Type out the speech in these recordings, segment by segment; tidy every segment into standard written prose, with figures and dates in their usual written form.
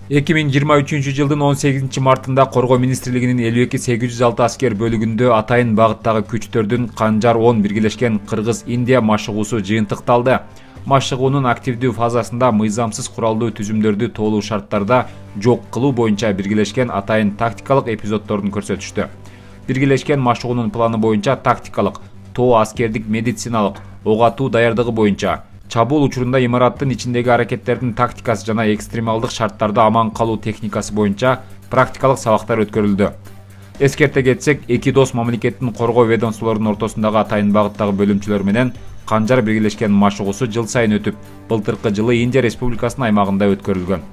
2023-жылдын 18-мартында Коргоо министрлигинин 52-806 аскер бөлүгүндө атайын багыттагы күчтөрдүн Канжар 10 биргелешкен Кыргыз-Индия машыгуусу жыйынтыкталды. Машыгуунун активдүү фазасында мыйзамсыз куралдуу түзүмдөрдү толуу шарттарда жок кылуу боюнча биргелешкен атайын тактикалык эпизоддорун көрсөтүштү. Биргелешкен машыгуунун планы боюнча тактикалык, тоо аскердик медициналык, ок атуу даярдыгы боюнча, чабуул учурунда имараттын ичиндеги аракеттердин тактикасы жана экстремалдык шарттарда аман калуу техникасы боюнча практикалык сабактар өткөрүлдү. Эскерте кетсек, эки дос мамлекеттин коргоо ведомстволорунун ортосундагы атайын багыттагы бөлүмчөлөр менен Канжар биргелешкен машыгуусу жыл сайын өтүп, былтыркы жылы Индия Республикасынын аймагында өткөрүлгөн.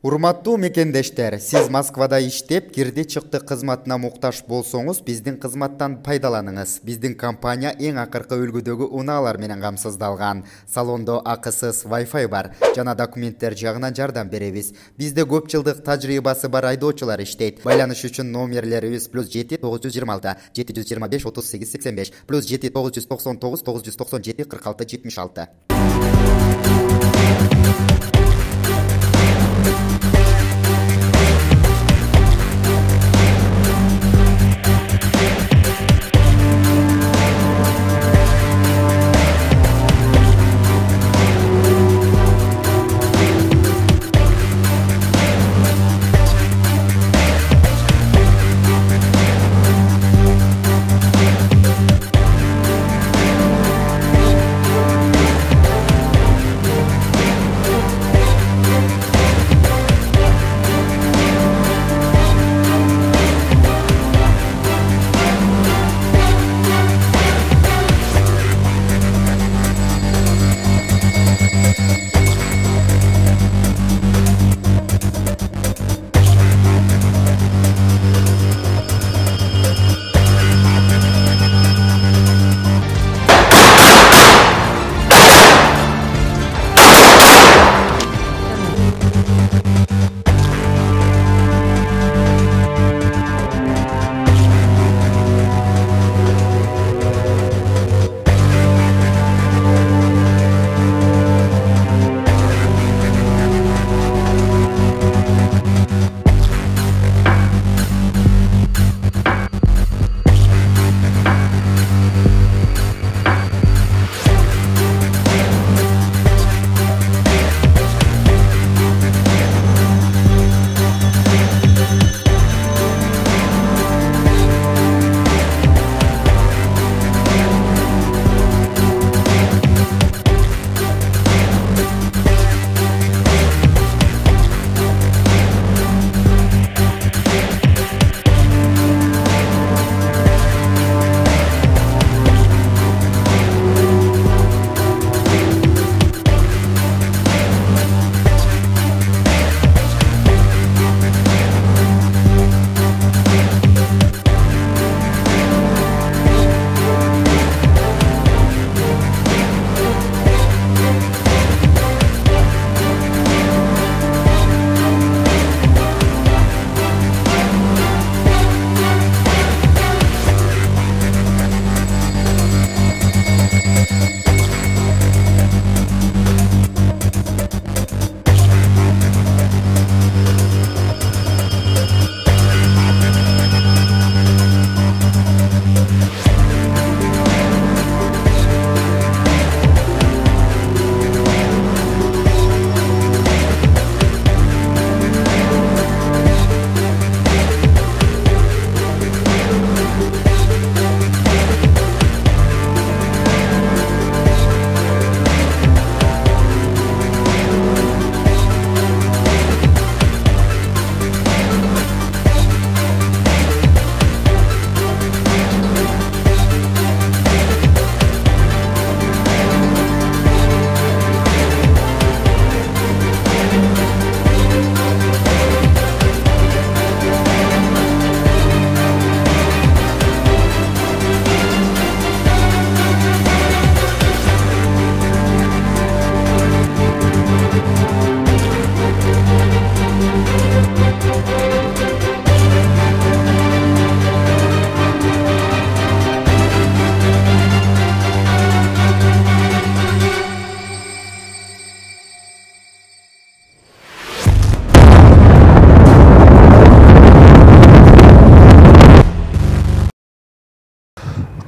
Урматтуу мекендештер, сиз Москвада иштеп, кирди чыкты кызматына муктаж болсоңуз, биздин кызматтан пайдаланыңыз. Биздин компания эң акыркы үлгүдөгү унаалар менен камсыздалган. Салондо акысыз Wi-Fi бар, жана документтер жагынан жардам беребиз. Бизде көп жылдык тажрыйбасы бар айдоочулар иштейт. Байланыш үчүн номерлерибиз +7 926 725 38 85 +7 999 997 46 76.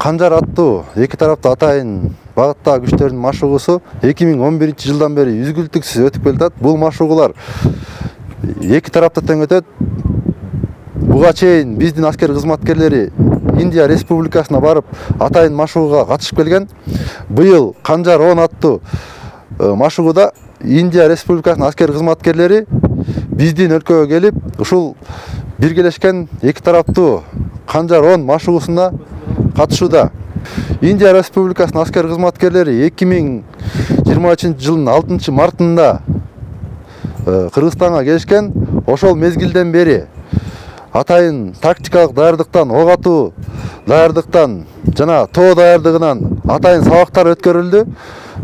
Канжар аттуу эки тараптуу атайын багыттагы күчтөрдүн машыгуусу 2011-жылдан бери үзгүлтүксүз өтүп келатат. Бул машыгуулар эки тарапта тең өтөт. Буга чейин биздин аскер кызматкерлери Индия Республикасына барып, атайын машыгууга катышып келген. Быйыл Канжар 10 аттуу машыгууда Индия Республикасынын аскер кызматкерлери биздин өлкөгө келип, ушул биргелешкен эки тараптуу Канжар 10 машыгуусуна катышууда. Индия Республикасынын аскер кызматкерлери 2023-жылдын 6-мартында Кыргызстанга келишкен. Ошол мезгилден бери атайын тактикалык даярдыктан, ок атуу даярдыктан жана тоо даярдыгынан атайын сабактар өткөрүлдү.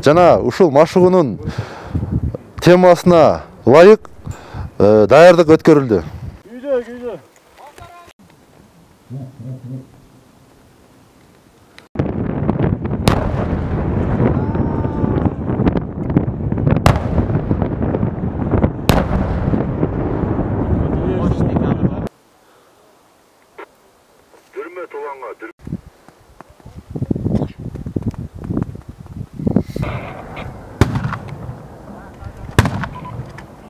Жана ушул машыгуунун темасына ылайык даярдык өткөрүлдү.